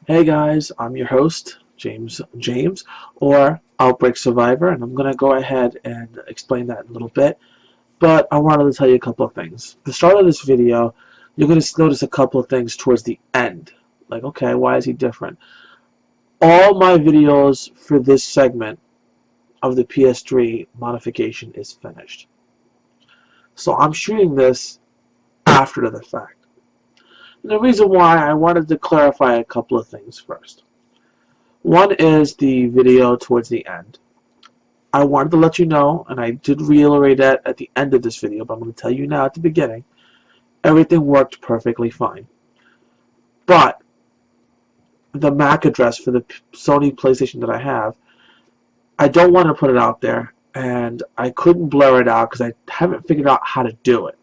Hey guys, I'm your host, James, or Outbreak Survivor, and I'm going to go ahead and explain that in a little bit. But I wanted to tell you a couple of things. At the start of this video, you're going to notice a couple of things towards the end. Like, okay, why is he different? All my videos for this segment of the PS3 modification is finished. So I'm shooting this after the fact. And the reason why I wanted to clarify a couple of things first. One is the video towards the end. I wanted to let you know, and I did reiterate that at the end of this video, but I'm going to tell you now at the beginning, everything worked perfectly fine. But the MAC address for the Sony PlayStation that I have, I don't want to put it out there, and I couldn't blur it out because I haven't figured out how to do it.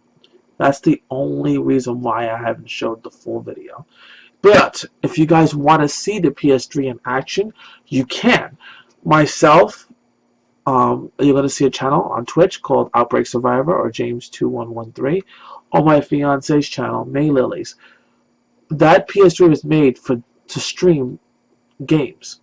That's the only reason why I haven't showed the full video. But if you guys want to see the PS3 in action, you can. Myself, you're going to see a channel on Twitch called Outbreak Survivor or James2113, or my fiance's channel, May Lilies. That PS3 was made to stream games.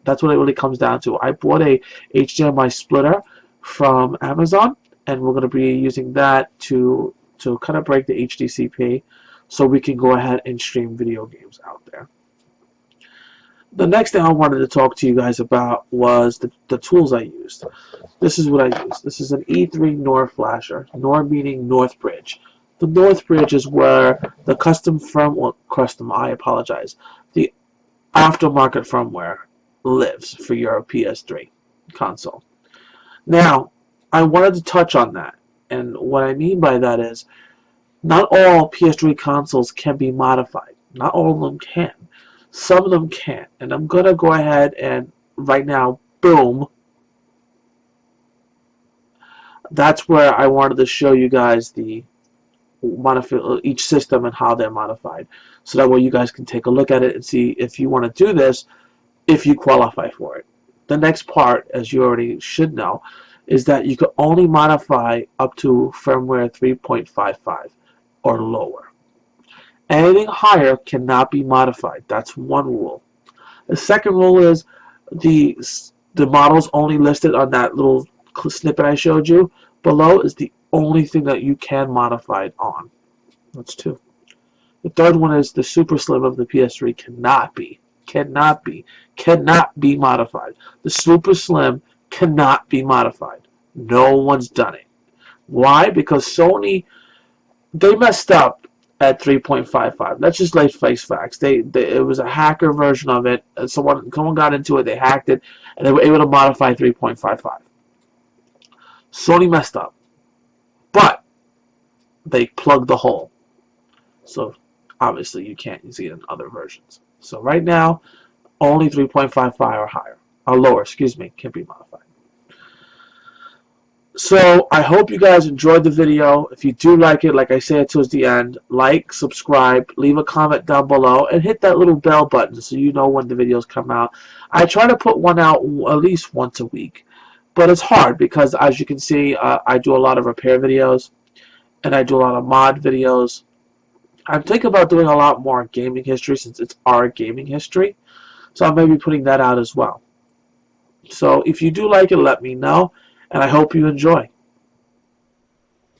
That's what it really comes down to. I bought a HDMI splitter from Amazon, and we're going to be using that to kind of break the HDCP so we can go ahead and stream video games out there. The next thing I wanted to talk to you guys about was the tools I used. This is what I used. This is an E3 NOR flasher. NOR meaning North Bridge. The North Bridge is where the the aftermarket firmware lives for your PS3 console. Now, I wanted to touch on that. And what I mean by that is, not all PS3 consoles can be modified. Not all of them can. Some of them can't. And I'm going to go ahead and, right now, boom. That's where I wanted to show you guys each system and how they're modified. So that way you guys can take a look at it and see if you want to do this, if you qualify for it. The next part, as you already should know, is that you can only modify up to firmware 3.55 or lower. Anything higher cannot be modified. That's one rule. The second rule is the models only listed on that little snippet I showed you below is the only thing that you can modify it on. That's two. The third one is the Super Slim of the PS3 cannot be modified. The Super Slim cannot be modified. No one's done it. Why? Because Sony, they messed up at 3.55. Let's just face facts. It was a hacker version of it. And someone got into it, they hacked it, and they were able to modify 3.55. Sony messed up. But they plugged the hole. So obviously you can't use it in other versions. So right now, only 3.55 or higher, or lower, can be modified. So I hope you guys enjoyed the video. If you do like it, like I said towards the end, like, subscribe, leave a comment down below, and hit that little bell button so you know when the videos come out. I try to put one out at least once a week, but it's hard because, as you can see, I do a lot of repair videos, and I do a lot of mod videos. I'm thinking about doing a lot more gaming history since it's our gaming history. So I may be putting that out as well. So if you do like it, let me know. And I hope you enjoy.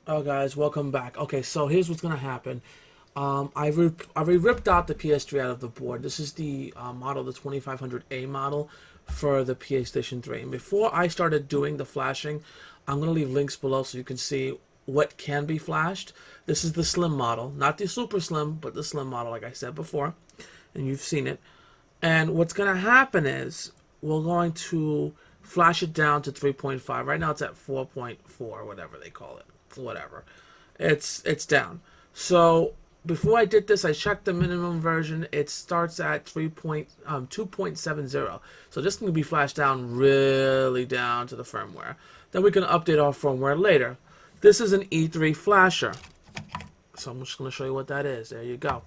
Oh guys, welcome back. Okay, so here's what's going to happen. I ripped out the PS3 out of the board. This is the model, the 2500A model for the PlayStation 3. And before I started doing the flashing, I'm going to leave links below so you can see what can be flashed. This is the slim model, not the super slim, but the slim model like I said before. And you've seen it. And what's going to happen is we're going to flash it down to 3.5. Right now it's at 4.4, whatever they call it. Whatever. It's down. So before I did this, I checked the minimum version. It starts at 2.70. So this can be flashed down really down to the firmware. Then we can update our firmware later. This is an E3 flasher. So I'm just going to show you what that is. There you go.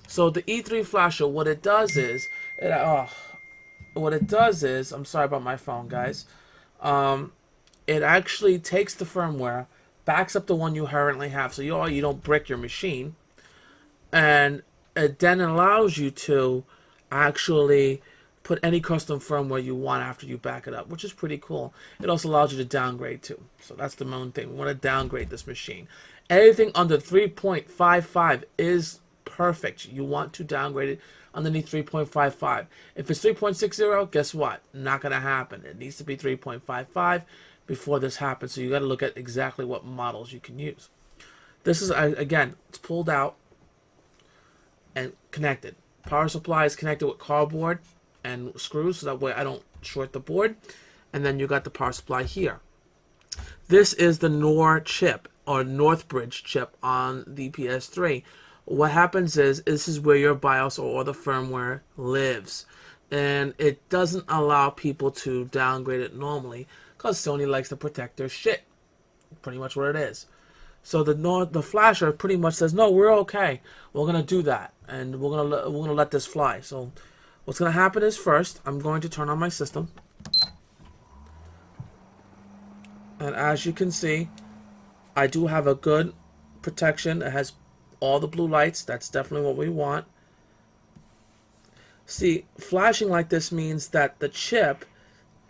So the E3 flasher, what it does is, I'm sorry about my phone, guys. It actually takes the firmware, backs up the one you currently have, so you don't brick your machine, and it then allows you to actually put any custom firmware you want after you back it up, which is pretty cool. It also allows you to downgrade too. So that's the main thing. We want to downgrade this machine. Anything under 3.55 is perfect. You want to downgrade it underneath 3.55. If it's 3.60, guess what? Not going to happen. It needs to be 3.55 before this happens. So you got to look at exactly what models you can use. This is, again, it's pulled out and connected. Power supply is connected with cardboard and screws, so that way I don't short the board. And then you got the power supply here. This is the NOR chip, or Northbridge chip on the PS3. What happens is, this is where your BIOS or the firmware lives. And it doesn't allow people to downgrade it normally, because Sony likes to protect their shit. Pretty much what it is. So the flasher pretty much says, no, we're okay. We're gonna do that, and we're gonna let this fly. So what's gonna happen is, first I'm going to turn on my system, and as you can see, I do have a good protection. It has all the blue lights. That's definitely what we want. See, flashing like this means that the chip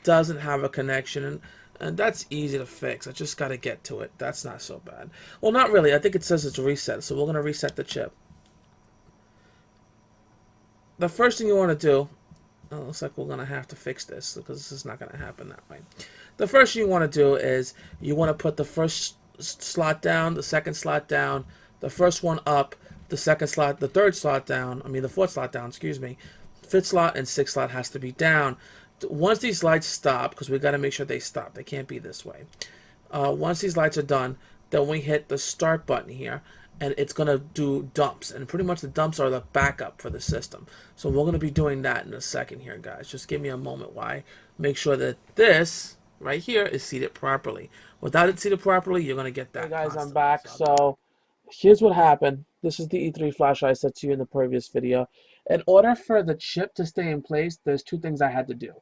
doesn't have a connection, and that's easy to fix. I just got to get to it. That's not so bad. Well, not really. I think it says it's reset, so we're going to reset the chip. The first thing you want to do, looks like we're going to have to fix this because this is not going to happen that way. The first thing you want to do is you want to put the first slot down, the second slot down, the first one up, the second slot, the third slot down, the fourth slot down, excuse me. Fifth slot and sixth slot has to be down. Once these lights stop, because we got to make sure they stop, they can't be this way. Once these lights are done, then we hit the start button here, and it's going to do dumps. And pretty much the dumps are the backup for the system. So we're going to be doing that in a second here, guys. Just give me a moment while I make sure that this right here is seated properly. Without it seated properly, you're going to get that. Hey guys, I'm back. So here's what happened. This is the E3 flash I said to you in the previous video. In order for the chip to stay in place, there's two things I had to do.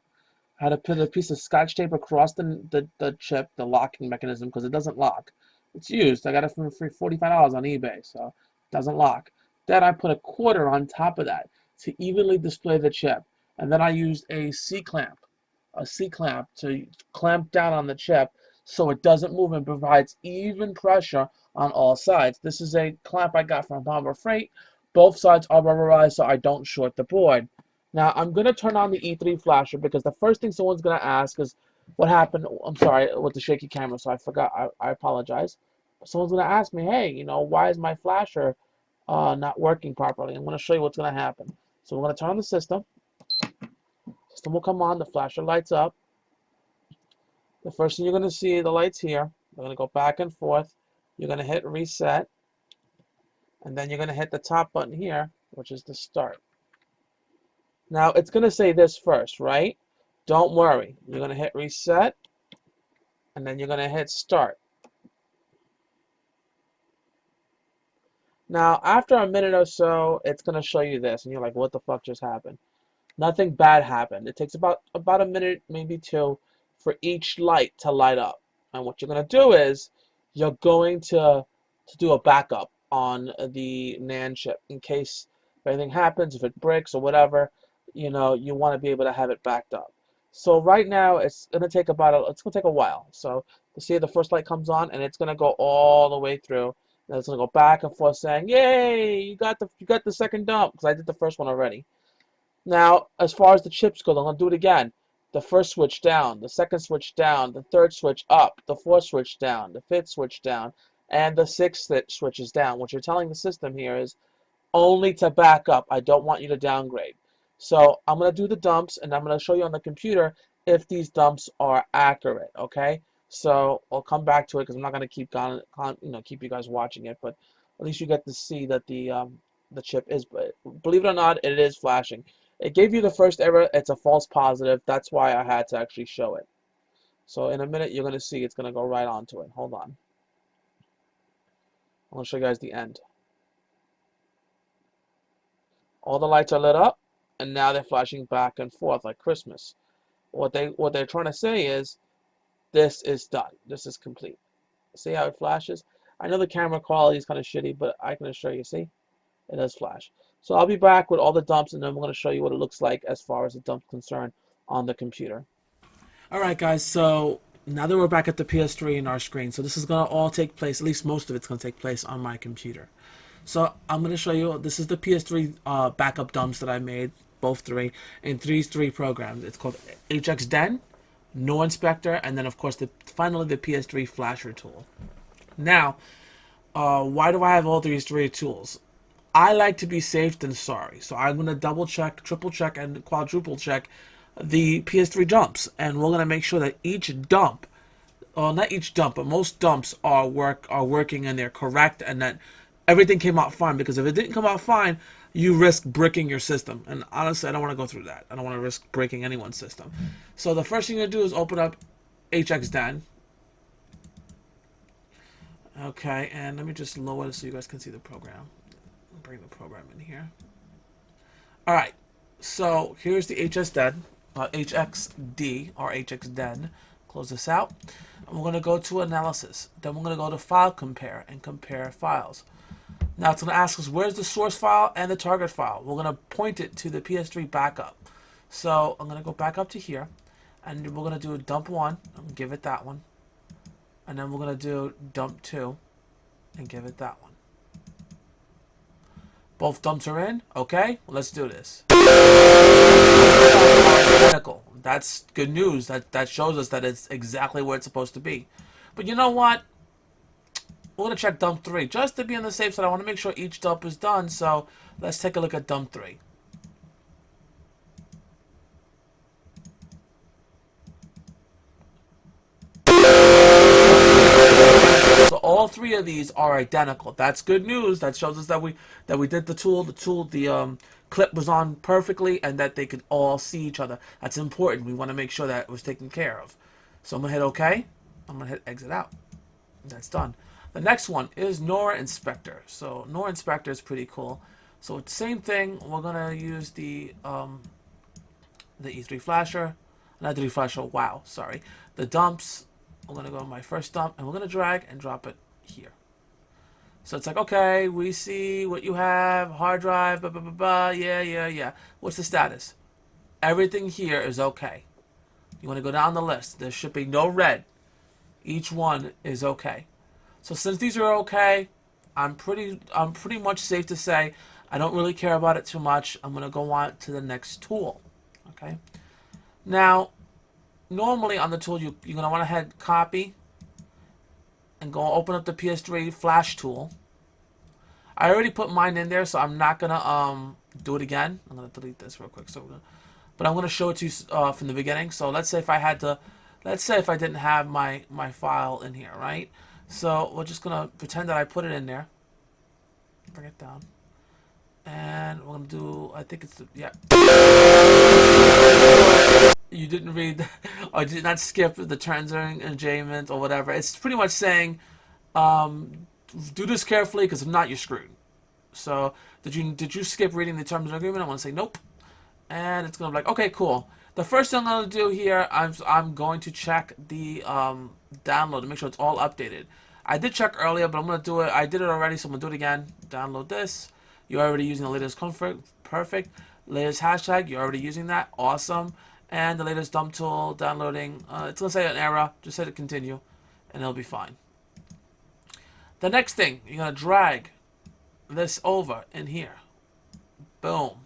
I had to put a piece of scotch tape across the chip, the locking mechanism, because it doesn't lock. It's used. I got it for $45 on eBay, so it doesn't lock. Then I put a quarter on top of that to evenly display the chip. And then I used a C-clamp to clamp down on the chip so it doesn't move and provides even pressure on all sides. This is a clamp I got from Harbor Freight. Both sides are rubberized so I don't short the board. Now I'm going to turn on the E3 flasher because the first thing someone's going to ask is what happened. I'm sorry with the shaky camera, so I forgot. I apologize. Someone's going to ask me, hey, why is my flasher not working properly? I'm going to show you what's going to happen. So we're going to turn on the system. System will come on. The flasher lights up. The first thing you're going to see, the lights here. They're going to go back and forth. You're going to hit reset. And then you're going to hit the top button here, which is the start. Now, it's going to say this first, right? Don't worry. You're going to hit reset, and then you're going to hit start. Now, after a minute or so, it's going to show you this, and you're like, what the fuck just happened? Nothing bad happened. It takes about a minute, maybe two, for each light to light up. And what you're going to do is you're going to do a backup on the NAND chip in case if anything happens, if it breaks or whatever, you want to be able to have it backed up. So right now it's going to take it's going to take a while. So you see the first light comes on and it's going to go all the way through. And it's going to go back and forth saying, "Yay, you got the second dump," because I did the first one already. Now, as far as the chips go, I'm going to do it again. The first switch down, the second switch down, the third switch up, the fourth switch down, the fifth switch down, and the sixth switch is down. What you're telling the system here is only to back up. I don't want you to downgrade. So I'm going to do the dumps, and I'm going to show you on the computer if these dumps are accurate. Okay? So I'll come back to it because I'm not going to keep keep you guys watching it, but at least you get to see that the chip is. Believe it or not, it is flashing. It gave you the first error. It's a false positive. That's why I had to actually show it. So in a minute, you're going to see it's going to go right onto it. Hold on. I'm going to show you guys the end. All the lights are lit up, and now they're flashing back and forth like Christmas. What they're trying to say is, this is done. This is complete. See how it flashes? I know the camera quality is kind of shitty, but I can assure you, see? It does flash. So I'll be back with all the dumps, and then we're going to show you what it looks like as far as the dump concerned on the computer. Alright guys, so now that we're back at the PS3 in our screen, so this is going to all take place, at least most of it's going to take place on my computer. So I'm going to show you, this is the PS3 backup dumps that I made, both three, in these three programs. It's called HXDen, No Inspector, and then of course finally the PS3 Flasher tool. Now, why do I have all these three tools? I like to be safe than sorry, so I'm going to double check, triple check, and quadruple check the PS3 dumps, and we're going to make sure that each dump, well, not each dump, but most dumps are working and they're correct, and that everything came out fine. Because if it didn't come out fine, you risk bricking your system, and honestly, I don't want to go through that. I don't want to risk breaking anyone's system. So the first thing you're going to do is open up HXDen. Okay, and let me just lower it so you guys can see the program. Bring the program in here. All right, so here's the HXD or HXDen. Close this out, and we're going to go to analysis. Then we're going to go to file compare and compare files. Now it's going to ask us where's the source file and the target file. We're going to point it to the PS3 backup. So I'm going to go back up to here, and we're going to do dump 1 and give it that one. And then we're going to do dump 2 and give it that one. Both dumps are in. Okay, well, let's do this. Identical. That's good news. That shows us that it's exactly where it's supposed to be. But you know what? We're going to check dump 3 just to be on the safe side. I want to make sure each dump is done. So let's take a look at dump 3. So all three of these are identical. That's good news. That shows us that we did the tool. The clip was on perfectly, and that they could all see each other. That's important. We want to make sure that it was taken care of. So I'm gonna hit OK. I'm gonna hit exit out. That's done. The next one is NOR Inspector. So NOR Inspector is pretty cool. So it's the same thing. We're gonna use the E3 flasher, not the E3 flasher. Wow, sorry. The dumps. I'm going to go to my first dump, and we're going to drag and drop it here. So it's like, okay, we see what you have, hard drive, blah, blah, blah, blah, yeah. What's the status? Everything here is okay. You want to go down the list. There should be no red. Each one is okay. So since these are okay, I'm pretty much safe to say I don't really care about it too much. I'm going to go on to the next tool. Okay. Now, normally on the tool, you're going to want to hit copy and go open up the PS3 flash tool. I already put mine in there, so I'm not going to do it again. I'm going to delete this real quick. But I'm going to show it to you from the beginning. So let's say if I didn't have my file in here, right? So we're just going to pretend that I put it in there. Bring it down. And we're going to do, I think it's, yeah. You didn't read, or did not skip the terms and enjoyment or whatever. It's pretty much saying, do this carefully, because if not, you're screwed. So did you skip reading the terms and agreement? I want to say nope, and it's gonna be like, okay, cool. The first thing I'm gonna do here, I'm going to check the download to make sure it's all updated. I did check earlier, but I'm gonna do it. I did it already, so I'm gonna do it again. Download this. You're already using the latest comfort, perfect. Latest hashtag, you're already using that, awesome. And the latest dump tool downloading. It's gonna say an error. Just hit it continue, and it'll be fine. The next thing, you're gonna drag this over in here. Boom.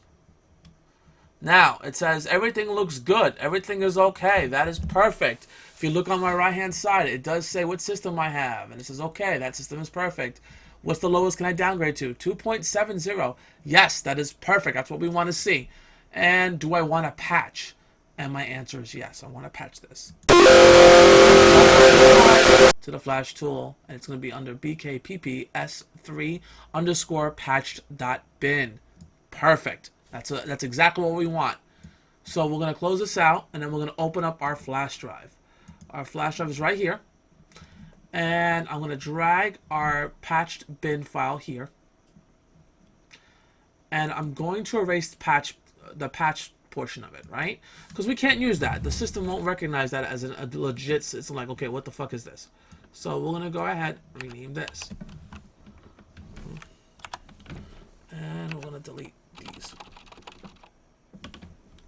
Now it says everything looks good. Everything is okay. That is perfect. If you look on my right hand side, it does say what system I have, and it says okay, that system is perfect. What's the lowest can I downgrade to? 2.70. Yes, that is perfect. That's what we want to see. And do I want to patch? And my answer is yes. I want to patch this to the flash tool, and it's going to be under bkpps3_patched.bin. Perfect. That's exactly what we want. So we're going to close this out, and then we're going to open up our flash drive. Our flash drive is right here. And I'm going to drag our patched bin file here. And I'm going to erase the patch portion of it, right? Because we can't use that. The system won't recognize that as a legit system. Like, okay, what the fuck is this? So we're going to go ahead and rename this. And we're going to delete these.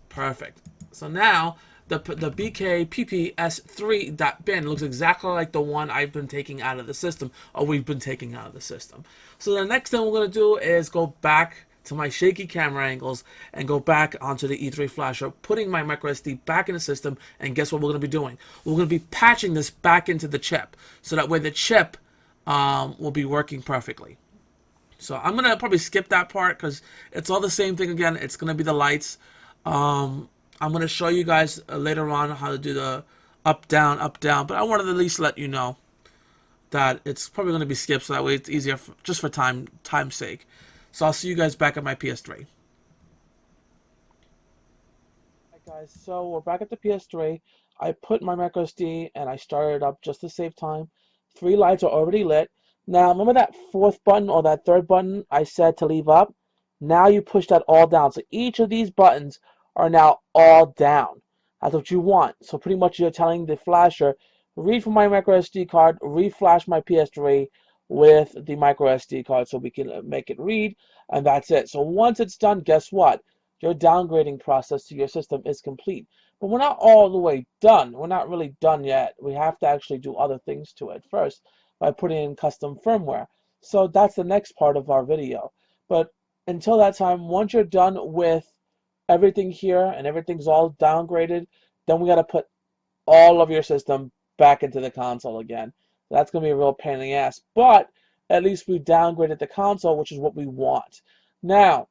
Perfect. So now the BKPPS3.bin looks exactly like the one I've been taking out of the system, or we've been taking out of the system. So the next thing we're going to do is go back to my shaky camera angles and go back onto the E3 flasher, putting my microSD back in the system, and guess what we're going to be doing? We're going to be patching this back into the chip, so that way the chip will be working perfectly. So I'm going to probably skip that part because it's all the same thing again. It's going to be the lights. I'm going to show you guys later on how to do the up, down, but I wanted to at least let you know that it's probably going to be skipped, so that way it's easier just for time's sake. So I'll see you guys back at my PS3. Alright guys, so we're back at the PS3. I put my microSD and I started it up just to save time. 3 lights are already lit. Now remember that 4th button or that 3rd button I said to leave up? Now you push that all down. So each of these buttons are now all down. That's what you want. So pretty much you're telling the flasher, read from my microSD card, reflash my PS3 with the microSD card so we can make it read, and that's it. So once it's done, guess what? Your downgrading process to your system is complete. But we're not all the way done. We're not really done yet. We have to actually do other things to it first by putting in custom firmware. So that's the next part of our video. But until that time, once you're done with everything here and everything's all downgraded, then we got to put all of your system back into the console again. That's going to be a real pain in the ass. But at least we downgraded the console, which is what we want. Now,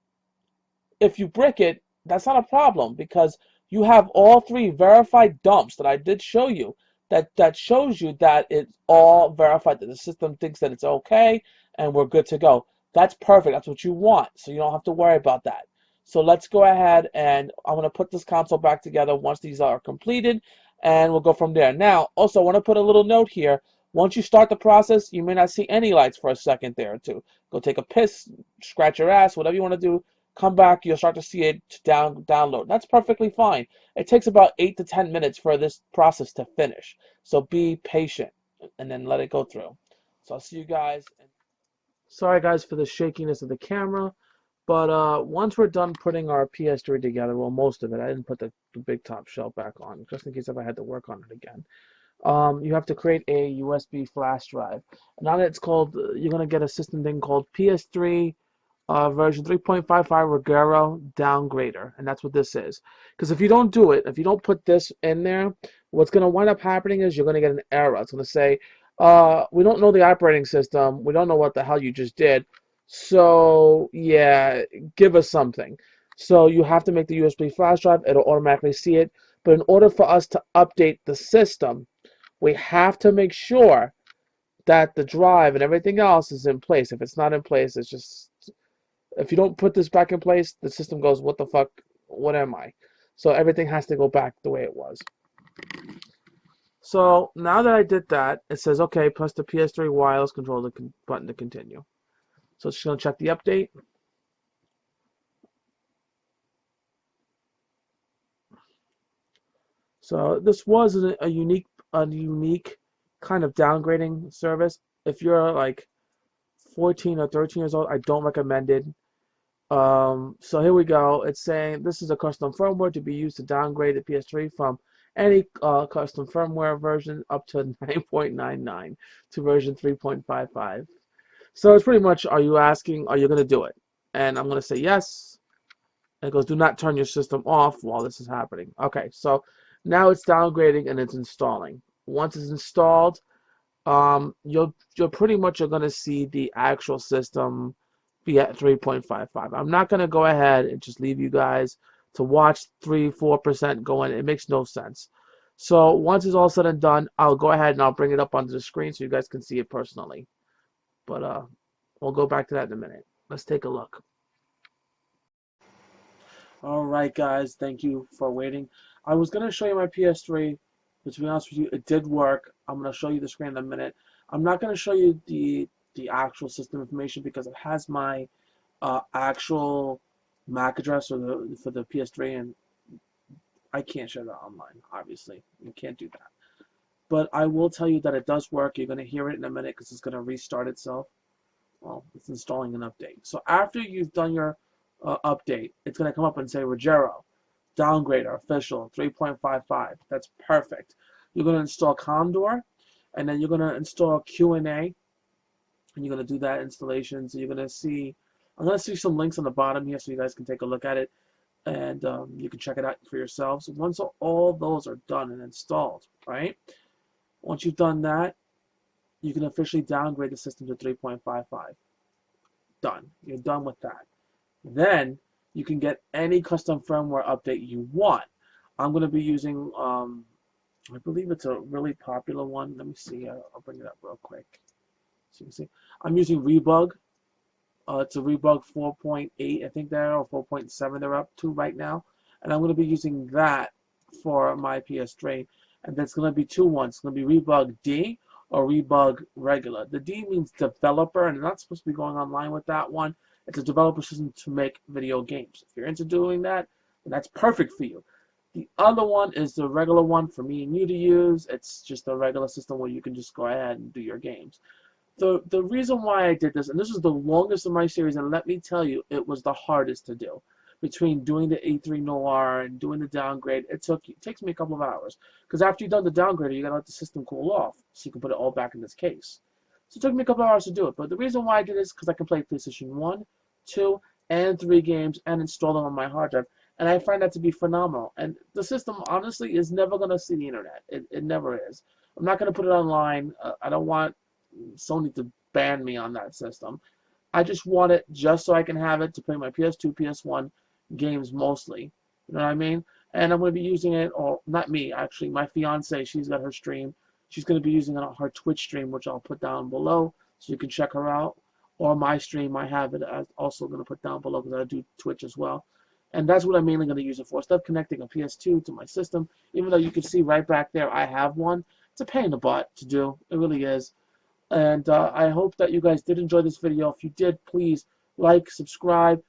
if you brick it, that's not a problem because you have all 3 verified dumps that I did show you. That shows you that it's all verified, that the system thinks that it's okay and we're good to go. That's perfect. That's what you want. So you don't have to worry about that. So let's go ahead and I'm going to put this console back together once these are completed and we'll go from there. Now, also I want to put a little note here. Once you start the process, you may not see any lights for a second there or two. Go take a piss, scratch your ass, whatever you want to do. Come back, you'll start to see it download. That's perfectly fine. It takes about 8 to 10 minutes for this process to finish. So be patient and then let it go through. So I'll see you guys. Sorry guys for the shakiness of the camera, but once we're done putting our PS3 together, well most of it, I didn't put the big top shelf back on, just in case if I had to work on it again. You have to create a USB flash drive. Now that it's called, you're going to get a system thing called PS3 version 3.55 Regero downgrader, and that's what this is. Because if you don't do it, if you don't put this in there, what's going to wind up happening is you're going to get an error. It's going to say, we don't know the operating system, we don't know what the hell you just did, so yeah, give us something. So you have to make the USB flash drive, it'll automatically see it, but in order for us to update the system, we have to make sure that the drive and everything else is in place. If it's not in place, it's just, if you don't put this back in place, the system goes, what the fuck, what am I? So everything has to go back the way it was. So now that I did that, it says, okay, press the PS3 wireless controller button to continue. So it's just going to check the update. So this was a unique kind of downgrading service. If you're like 14 or 13 years old, I don't recommend it. So here we go. It's saying this is a custom firmware to be used to downgrade the PS3 from any custom firmware version up to 9.99 to version 3.55. So it's pretty much, are you asking, are you going to do it? And I'm going to say yes. And it goes, do not turn your system off while this is happening. Okay, so now it's downgrading and it's installing. Once it's installed, you're pretty much going to see the actual system be at 3.55. I'm not going to go ahead and just leave you guys to watch 3-4% going. It makes no sense. So once it's all said and done, I'll go ahead and I'll bring it up onto the screen so you guys can see it personally. But we'll go back to that in a minute. Let's take a look. Alright guys, thank you for waiting. I was going to show you my PS3, but to be honest with you, it did work. I'm going to show you the screen in a minute. I'm not going to show you the actual system information because it has my actual MAC address for the PS3, and I can't share that online, obviously. You can't do that. But I will tell you that it does work. You're going to hear it in a minute because it's going to restart itself. Well, it's installing an update. So after you've done your update, it's going to come up and say Rogero, downgrader, official, 3.55. That's perfect. You're going to install Condor, and then you're going to install Q&A, and you're going to do that installation. So you're going to see, I'm going to see some links on the bottom here so you guys can take a look at it, and you can check it out for yourselves. Once all those are done and installed, right? Once you've done that, you can officially downgrade the system to 3.55. Done. You're done with that. Then you can get any custom firmware update you want. I'm going to be using, I believe it's a really popular one. Let me see. I'll bring it up real quick so you can see. I'm using Rebug. It's a Rebug 4.8, I think they're, or 4.7 they're up to right now. And I'm going to be using that for my PS3. And that's going to be two ones. It's going to be Rebug D or Rebug regular. The D means developer, and I'm not supposed to be going online with that one. It's a developer system to make video games. If you're into doing that, then that's perfect for you. The other one is the regular one for me and you to use. It's just a regular system where you can just go ahead and do your games. The reason why I did this, and this is the longest of my series, and let me tell you, it was the hardest to do. Between doing the E3 Noir and doing the downgrade, it takes me a couple of hours. Because after you've done the downgrade, you gotta let the system cool off so you can put it all back in this case. So it took me a couple of hours to do it. But the reason why I did this is because I can play PlayStation 1, 2, and 3 games and install them on my hard drive. And I find that to be phenomenal. And the system, honestly, is never going to see the internet. It never is. I'm not going to put it online. I don't want Sony to ban me on that system. I just want it just so I can have it to play my PS2, PS1 games mostly. You know what I mean? And I'm going to be using it, or not me, actually. My fiance, she's got her stream. She's going to be using it on her Twitch stream, which I'll put down below so you can check her out. Or my stream, I have it also going to put down below because I do Twitch as well. And that's what I'm mainly going to use it for. Instead of connecting a PS2 to my system, even though you can see right back there I have one, it's a pain in the butt to do. It really is. And I hope that you guys did enjoy this video. If you did, please like, subscribe,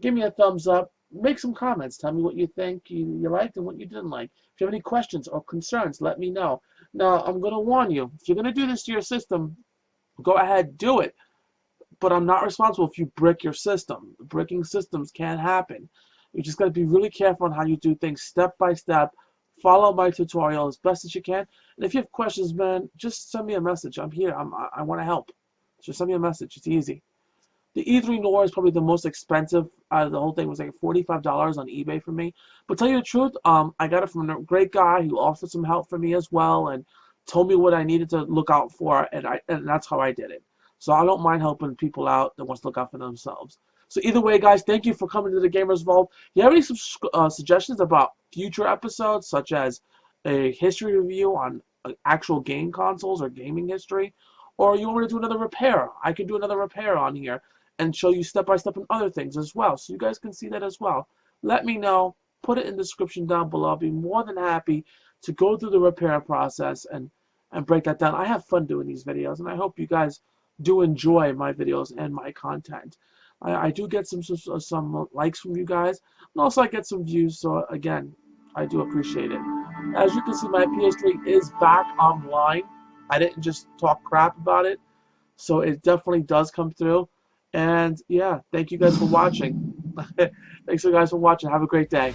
give me a thumbs up, make some comments. Tell me what you think you liked and what you didn't like. If you have any questions or concerns, let me know. Now, I'm going to warn you, if you're going to do this to your system, go ahead, do it. But I'm not responsible if you brick your system. Bricking systems can happen. You just got to be really careful on how you do things step by step. Follow my tutorial as best as you can. And if you have questions, man, just send me a message. I'm here. I want to help. Just send me a message. It's easy. The E3 Noir is probably the most expensive out of the whole thing. It was like $45 on eBay for me. But tell you the truth, I got it from a great guy who offered some help for me as well and told me what I needed to look out for, and that's how I did it. So I don't mind helping people out that wants to look out for themselves. So either way, guys, thank you for coming to the Gamers Vault. If you have any suggestions about future episodes, such as a history review on actual game consoles or gaming history, or you want me to do another repair, I can do another repair on here and show you step by step on other things as well, so you guys can see that as well. Let me know. Put it in the description down below. I'll be more than happy to go through the repair process and break that down. I have fun doing these videos, and I hope you guys do enjoy my videos and my content. I do get some likes from you guys, and also I get some views, so again, I do appreciate it. As you can see, my PS3 is back online. I didn't just talk crap about it, so it definitely does come through. And yeah, thank you guys for watching. Thanks you guys for watching. Have a great day.